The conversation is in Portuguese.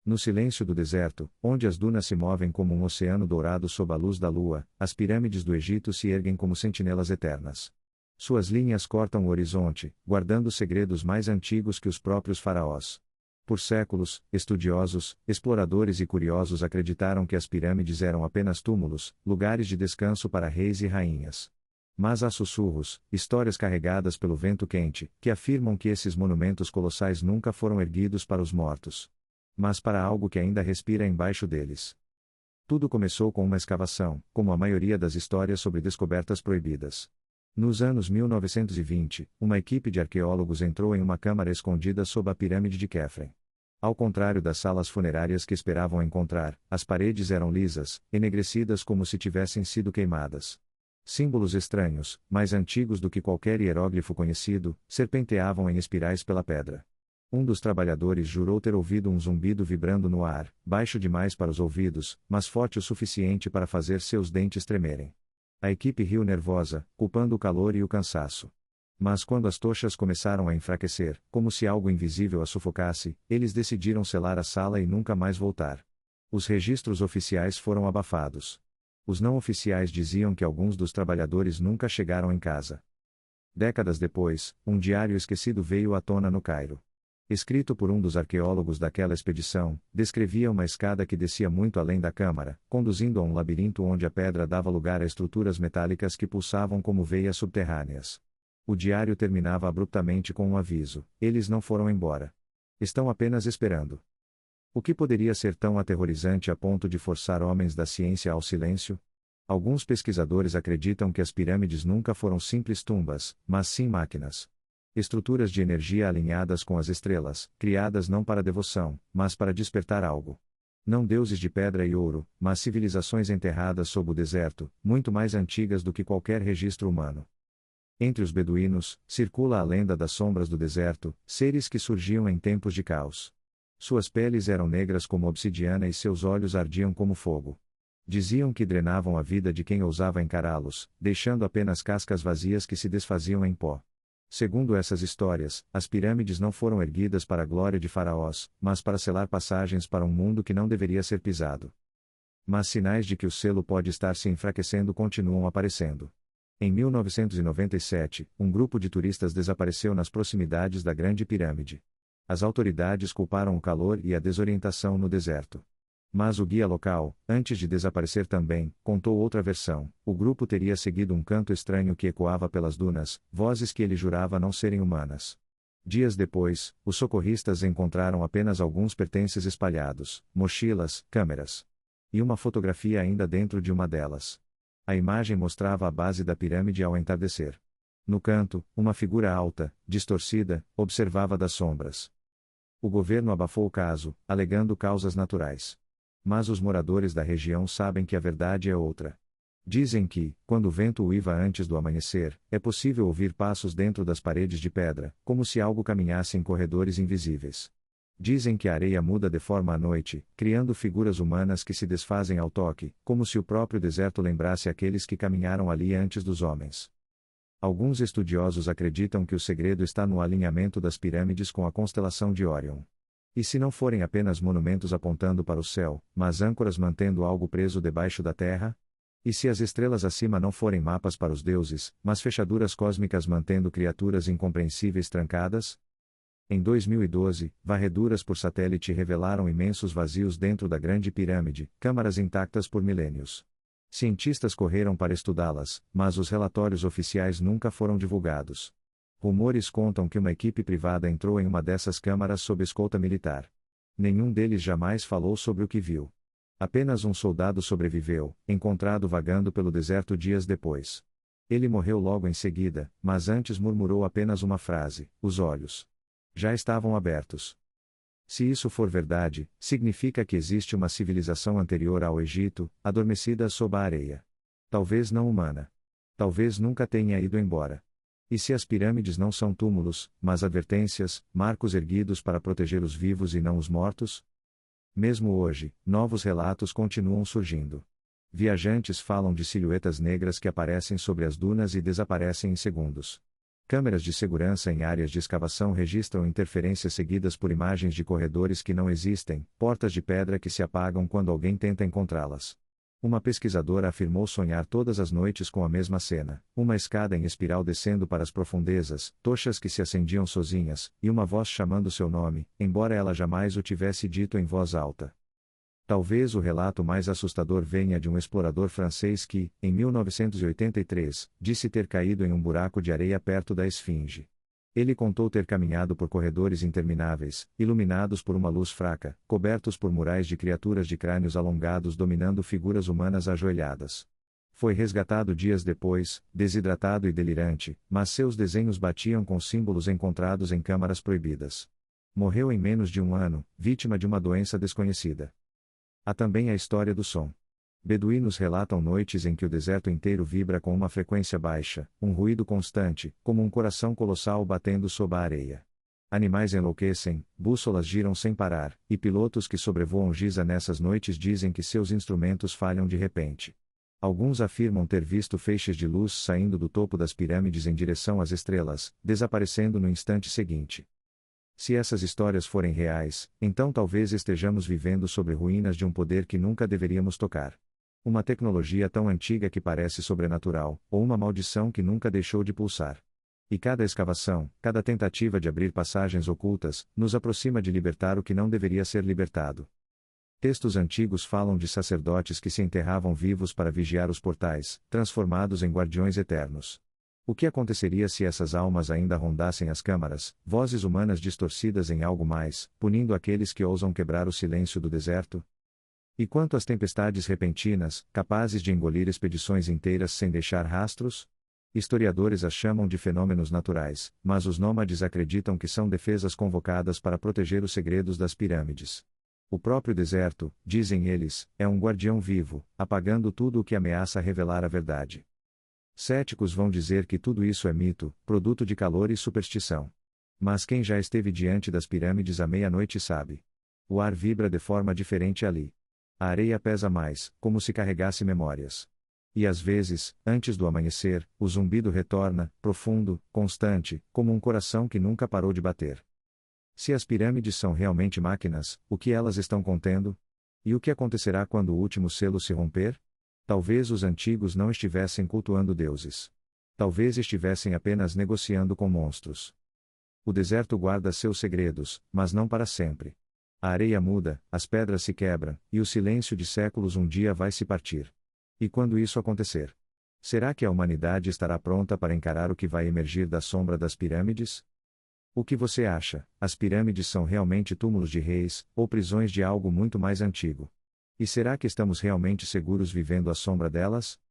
No silêncio do deserto, onde as dunas se movem como um oceano dourado sob a luz da lua, as pirâmides do Egito se erguem como sentinelas eternas. Suas linhas cortam o horizonte, guardando segredos mais antigos que os próprios faraós. Por séculos, estudiosos, exploradores e curiosos acreditaram que as pirâmides eram apenas túmulos, lugares de descanso para reis e rainhas. Mas há sussurros, histórias carregadas pelo vento quente, que afirmam que esses monumentos colossais nunca foram erguidos para os mortos, mas para algo que ainda respira embaixo deles. Tudo começou com uma escavação, como a maioria das histórias sobre descobertas proibidas. Nos anos 1920, uma equipe de arqueólogos entrou em uma câmara escondida sob a pirâmide de Khafre. Ao contrário das salas funerárias que esperavam encontrar, as paredes eram lisas, enegrecidas como se tivessem sido queimadas. Símbolos estranhos, mais antigos do que qualquer hieróglifo conhecido, serpenteavam em espirais pela pedra. Um dos trabalhadores jurou ter ouvido um zumbido vibrando no ar, baixo demais para os ouvidos, mas forte o suficiente para fazer seus dentes tremerem. A equipe riu nervosa, culpando o calor e o cansaço. Mas quando as tochas começaram a enfraquecer, como se algo invisível as sufocasse, eles decidiram selar a sala e nunca mais voltar. Os registros oficiais foram abafados. Os não oficiais diziam que alguns dos trabalhadores nunca chegaram em casa. Décadas depois, um diário esquecido veio à tona no Cairo. Escrito por um dos arqueólogos daquela expedição, descrevia uma escada que descia muito além da câmara, conduzindo a um labirinto onde a pedra dava lugar a estruturas metálicas que pulsavam como veias subterrâneas. O diário terminava abruptamente com um aviso: eles não foram embora. Estão apenas esperando. O que poderia ser tão aterrorizante a ponto de forçar homens da ciência ao silêncio? Alguns pesquisadores acreditam que as pirâmides nunca foram simples tumbas, mas sim máquinas. Estruturas de energia alinhadas com as estrelas, criadas não para devoção, mas para despertar algo. Não deuses de pedra e ouro, mas civilizações enterradas sob o deserto, muito mais antigas do que qualquer registro humano. Entre os beduínos, circula a lenda das sombras do deserto, seres que surgiam em tempos de caos. Suas peles eram negras como obsidiana e seus olhos ardiam como fogo. Diziam que drenavam a vida de quem ousava encará-los, deixando apenas cascas vazias que se desfaziam em pó. Segundo essas histórias, as pirâmides não foram erguidas para a glória de faraós, mas para selar passagens para um mundo que não deveria ser pisado. Mas sinais de que o selo pode estar se enfraquecendo continuam aparecendo. Em 1997, um grupo de turistas desapareceu nas proximidades da Grande Pirâmide. As autoridades culparam o calor e a desorientação no deserto. Mas o guia local, antes de desaparecer também, contou outra versão: o grupo teria seguido um canto estranho que ecoava pelas dunas, vozes que ele jurava não serem humanas. Dias depois, os socorristas encontraram apenas alguns pertences espalhados, mochilas, câmeras. E uma fotografia ainda dentro de uma delas. A imagem mostrava a base da pirâmide ao entardecer. No canto, uma figura alta, distorcida, observava das sombras. O governo abafou o caso, alegando causas naturais. Mas os moradores da região sabem que a verdade é outra. Dizem que, quando o vento uiva antes do amanhecer, é possível ouvir passos dentro das paredes de pedra, como se algo caminhasse em corredores invisíveis. Dizem que a areia muda de forma à noite, criando figuras humanas que se desfazem ao toque, como se o próprio deserto lembrasse aqueles que caminharam ali antes dos homens. Alguns estudiosos acreditam que o segredo está no alinhamento das pirâmides com a constelação de Órion. E se não forem apenas monumentos apontando para o céu, mas âncoras mantendo algo preso debaixo da terra? E se as estrelas acima não forem mapas para os deuses, mas fechaduras cósmicas mantendo criaturas incompreensíveis trancadas? Em 2012, varreduras por satélite revelaram imensos vazios dentro da Grande Pirâmide, câmaras intactas por milênios. Cientistas correram para estudá-las, mas os relatórios oficiais nunca foram divulgados. Rumores contam que uma equipe privada entrou em uma dessas câmaras sob escolta militar. Nenhum deles jamais falou sobre o que viu. Apenas um soldado sobreviveu, encontrado vagando pelo deserto dias depois. Ele morreu logo em seguida, mas antes murmurou apenas uma frase: os olhos já estavam abertos. Se isso for verdade, significa que existe uma civilização anterior ao Egito, adormecida sob a areia. Talvez não humana. Talvez nunca tenha ido embora. E se as pirâmides não são túmulos, mas advertências, marcos erguidos para proteger os vivos e não os mortos? Mesmo hoje, novos relatos continuam surgindo. Viajantes falam de silhuetas negras que aparecem sobre as dunas e desaparecem em segundos. Câmeras de segurança em áreas de escavação registram interferências seguidas por imagens de corredores que não existem, portas de pedra que se apagam quando alguém tenta encontrá-las. Uma pesquisadora afirmou sonhar todas as noites com a mesma cena: uma escada em espiral descendo para as profundezas, tochas que se acendiam sozinhas, e uma voz chamando seu nome, embora ela jamais o tivesse dito em voz alta. Talvez o relato mais assustador venha de um explorador francês que, em 1983, disse ter caído em um buraco de areia perto da Esfinge. Ele contou ter caminhado por corredores intermináveis, iluminados por uma luz fraca, cobertos por murais de criaturas de crânios alongados dominando figuras humanas ajoelhadas. Foi resgatado dias depois, desidratado e delirante, mas seus desenhos batiam com símbolos encontrados em câmaras proibidas. Morreu em menos de um ano, vítima de uma doença desconhecida. Há também a história do som. Beduínos relatam noites em que o deserto inteiro vibra com uma frequência baixa, um ruído constante, como um coração colossal batendo sob a areia. Animais enlouquecem, bússolas giram sem parar, e pilotos que sobrevoam Giza nessas noites dizem que seus instrumentos falham de repente. Alguns afirmam ter visto feixes de luz saindo do topo das pirâmides em direção às estrelas, desaparecendo no instante seguinte. Se essas histórias forem reais, então talvez estejamos vivendo sobre ruínas de um poder que nunca deveríamos tocar. Uma tecnologia tão antiga que parece sobrenatural, ou uma maldição que nunca deixou de pulsar. E cada escavação, cada tentativa de abrir passagens ocultas, nos aproxima de libertar o que não deveria ser libertado. Textos antigos falam de sacerdotes que se enterravam vivos para vigiar os portais, transformados em guardiões eternos. O que aconteceria se essas almas ainda rondassem as câmaras, vozes humanas distorcidas em algo mais, punindo aqueles que ousam quebrar o silêncio do deserto? E quanto às tempestades repentinas, capazes de engolir expedições inteiras sem deixar rastros? Historiadores as chamam de fenômenos naturais, mas os nômades acreditam que são defesas convocadas para proteger os segredos das pirâmides. O próprio deserto, dizem eles, é um guardião vivo, apagando tudo o que ameaça revelar a verdade. Céticos vão dizer que tudo isso é mito, produto de calor e superstição. Mas quem já esteve diante das pirâmides à meia-noite sabe. O ar vibra de forma diferente ali. A areia pesa mais, como se carregasse memórias. E às vezes, antes do amanhecer, o zumbido retorna, profundo, constante, como um coração que nunca parou de bater. Se as pirâmides são realmente máquinas, o que elas estão contendo? E o que acontecerá quando o último selo se romper? Talvez os antigos não estivessem cultuando deuses. Talvez estivessem apenas negociando com monstros. O deserto guarda seus segredos, mas não para sempre. A areia muda, as pedras se quebram, e o silêncio de séculos um dia vai se partir. E quando isso acontecer? Será que a humanidade estará pronta para encarar o que vai emergir da sombra das pirâmides? O que você acha? As pirâmides são realmente túmulos de reis, ou prisões de algo muito mais antigo? E será que estamos realmente seguros vivendo à sombra delas?